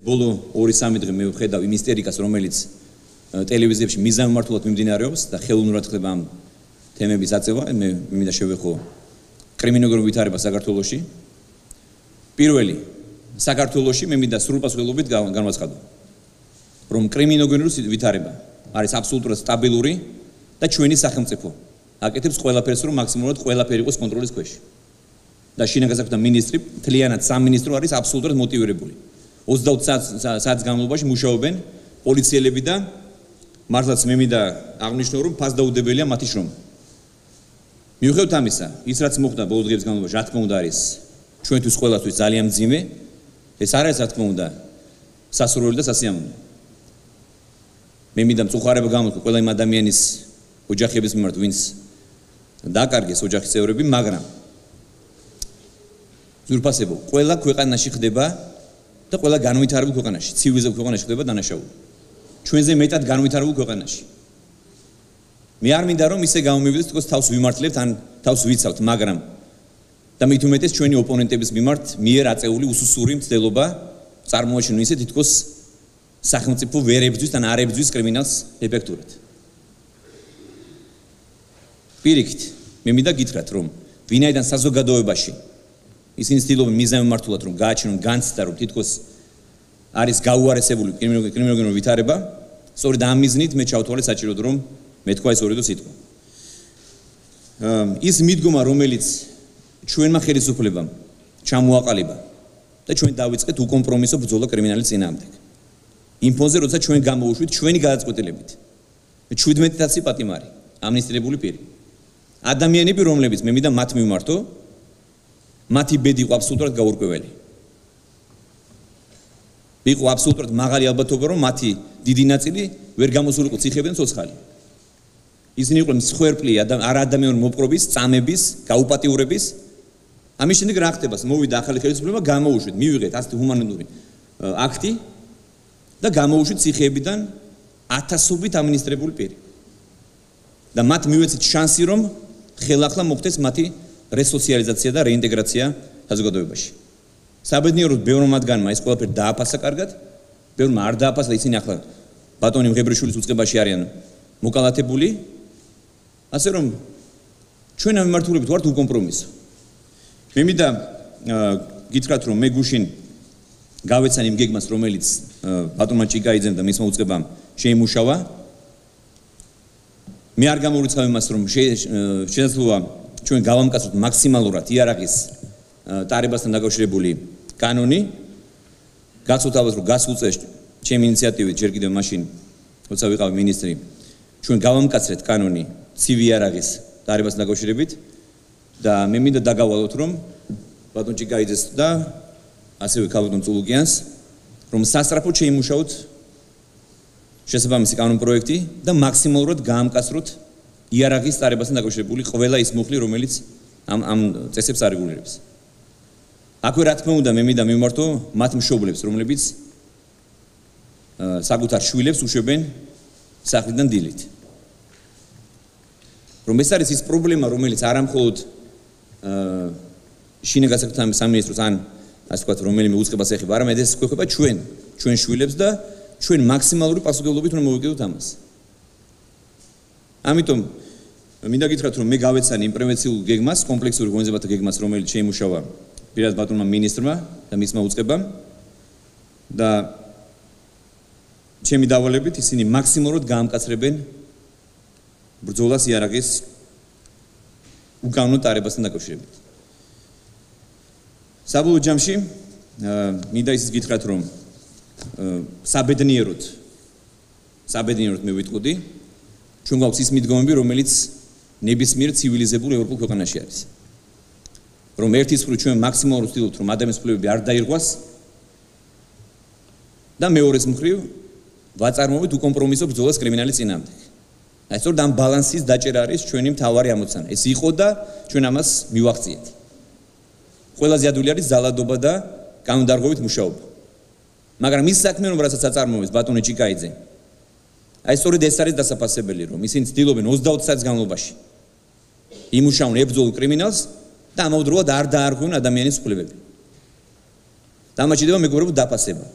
ბოლო 2-3 დღე მე ვხედავ იმ ისტერიკას, რომელიც ტელევიზიებში მიზანმიმართულად მიმდინარეობს და ხელოვნურად ხდება ამ თემების აწევა. მე მინდა შევეხო კრიმინოლოგიური ვითარება საქართველოში. პირველი, საქართველოში მე მინდა სრულპასუხებლობით განვაცხადო, რომ კრიმინოლოგიური ვითარება არის აბსოლუტურად სტაბილური და ჩვენი სახელმწიფო აკეთებს ყველაფერს, რომ მაქსიმალურად ყველაფერი იყოს კონტროლის ქვეშ. და შინაგან საქმეთა მინისტრი, მთლიანად სამინისტრო არის აბსოლუტურად მოტივირებული. 20 საათის განმავლობაში მუშაობენ პოლიციელები და მართლაც მე მინდა აღნიშნო, რომ ფასდაუდებელია მათი შრომა. მიუხედავად ამისა, ის რაც მოხდა ბოლო დღეების განმავლობაში, რა თქმა უნდა არის ჩვენთვის ყველასთვის ძალიან მძიმე. ეს არ არის, რა თქმა უნდა, სასურველი და სასიამოვნო. მე მინდა მწუხარება გამოვთქვა ყველა იმ ადამიანის ოჯახების მიმართ, ვინც დაკარგეს ოჯახის წევრები, მაგრამ ზურფასებო, ყველა ქვეყანაში ხდება და ყველა განვითარებულ ქვეყანაში, ცივილიზებულ ქვეყანაში ხდება დანაშაული. ჩვენზე მეტად განვითარებულ ქვეყანაში. მე არ მინდა რომ ისე გამომივიდეს, თქოს თავს ვიმართლებთ ან თავს ვიცავთ, მაგრამ და მით უმეტეს ჩვენი ოპონენტების მიმართ მიერ აწეული უსუსური მცდელობა წარმოაჩინო ისე თითქოს სახელმწიფო ვერ ებრძვის ან არ ებრძვის კრიმინალს ეფექტურად. პირიქით, მე მინდა გითხრათ, რომ ვინაიდან საზოგადოებაში ისინი ცდილობენ მიზანმიმართულად რომ გააჩინონ განცდა, რომ თითქოს არის გაუარესებული კრიმინოლოგიური ვითარება, სწორედ ამ მიზნით მე ჩავთვალე საჭიროდ, რომ მეთქვა ეს ორი სიტყვა. ის მიდგომა, რომელიც ჩვენმა ხელისუფლებამ ჩამოაყალიბა და ჩვენ დავიწყეთ უკომპრომისო ბრძოლა კრიმინალის წინააღმდეგ. იმ ფონზე, როცა ჩვენ გამოუშვით ჩვენი გადაწყვეტილებით 17,000 პატიმარი, ამნისტირებული პირი. ადამიანები, რომლებიც მე მინდა მათ მივმართო, მათი ბედი იყო აბსოლუტურად გაურკვეველი. იყო აბსოლუტურად მაღალი ალბათობა, რომ მათი დიდი ნაწილი ვერ გამოსულიყო ციხეებიდან ცოცხალი. ისინი იყვნენ მსხვერპლი არაადამიანური მოპყრობის, წამების, გაუპატიურების. ამის შემდეგ რა ხდება? მოვიდა ახალი ხელისუფლება, გამოუშვით, მივიღეთ ასეთი ჰუმანიტარული აქტი და გამოუშვით ციხეებიდან ათასობით ამნისტირებული პირი. და მათ მივეცეთ შანსი, რომ ხელახლა მოხდეს მათი რესოციალიზაცია და რეინტეგრაცია საზოგადოებაში. საბედნიეროდ ბევრ მათგანმა ეს ყველაფერი დააფასა კარგად, ბევრმა არ დააფასა და ისინი ახლა ბატონი მღებრიშვილის უწყებაში არიან მოკალათებული. ასე რომ ჩვენ ამ მიმართულებით ვართ უკომპრომისო. მე მინდა გითხრათ, რომ მე გუშინ გავეცან იმ გეგმას, რომელიც ბატონმა ჭიკაიძემ და მისმა უწყებამ შეიმუშავა. მე არ გამორიცხავ იმას, რომ შესაძლოა ჩვენ გავამკაცროთ მაქსიმალურად იარაღის ტარებასთან დაკავშირებული კანონი. გაცოთ ალბათ, რომ გასულ წელს ჩემი ინიციატივით ჯერ კიდევ მაშინ, როცა ვიყავი მინისტრი, ჩვენ გავამკაცრეთ კანონი ცივი იარაღის ტარებასთან დაკავშირებით და მე მინდა დაგავალოთ, რომ ბატონ ჭიკაიძეს და ასევე ქალბატონ წულუკიანს, რომ სასწრაფოდ შეიმუშაოთ შესაბამისი კანონ პროექტი და მაქსიმალურად გაამკაცროთ იარაღის ტარებასთან დაკავშირებული ყველა ის მუხლი, რომელიც ამ წესებს არეგულირებს. აქვე რა თქმა უნდა მე მინდა მივმართო მათ მშობლებს, რომლებიც საკუთარ შვილებს უშვებენ სახლიდან დილით. რომ ეს არის ის პრობლემა, რომელიც არა მხოლოდ შინაგან საქმეთა სამინისტროს ან ასე ვთქვათ, რომელიმე უწყებას ეხება, არამედ ეს გვეხება ჩვენ შვილებს და ჩვენ მაქსიმალური პასუხისმგებლობით უნდა მოვიკიდოთ ამას. ამიტომ მინდა გითხრათ, რომ მე გავეცანი იმ პრევენციულ გეგმას, კომპლექსური ღონისძიებათა გეგმას, რომელიც შეიმუშავა პირად ბატონმა მინისტრმა და მისმა უწყებამ და ჩემი დავალებით ისინი მაქსიმალურად გაამკაცრებენ ბრძოლას იარაღის უკანონო ტარებასთან დაკავშირებით. საბოლოო ჯამში მინდა ისიც გითხრათ, რომ საბედნიეროდ მე ვიტყოდი, ჩვენ გვაქვს ის მიდგომები, რომელიც ნებისმიერ ცივილიზებულ ევროპულ ქვეყანაში არის. რომ ერთის მხრივ ჩვენ მაქსიმალურად ვცდილობთ, რომ ადამიანის უფლებები არ დაირღვას და მეორეს მხრივ ვაწარმოებთ უკომპრომისო ბრძოლას კრიმინალის წინააღმდეგ. აი სწორედ ამ ბალანსის დაჭერა არის ჩვენი მთავარი ამოცანა. ეს იყო და ჩვენ ამას მივახციეთ. ყველაზე ადვილი არის ძალადობა და კანონდარღვევით მუშაობა. მაგრამ ის საქმე, რომელსაც აწარმოებს ბატონი ჭიკაიძე, აი სწორედ ეს არის დასაფასებელი, რომ ისინი ცდილობენ 20 საათის განმავლობაში იმუშაონ ებრძოლონ კრიმინალს და ამავდროულად არ დაარღვევენ ადამიანის უფლებები. დამაჩნდება მეგობრებო დაფასება.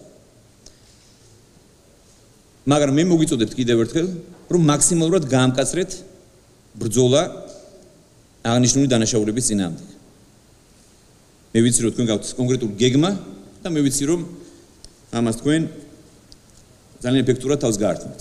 მაგრამ მე მოგიწოდებთ კიდევ ერთხელ, რომ მაქსიმალურად გაამკაცრეთ ბრძოლა აღნიშნული დანაშაულების წინააღმდეგ. მე ვიცი რომ თქვენ გაქვთ კონკრეტული გეგმა და მე ვიცი რომ ამას თქვენ ძალიან ეფექტურად თავს გაართმევთ.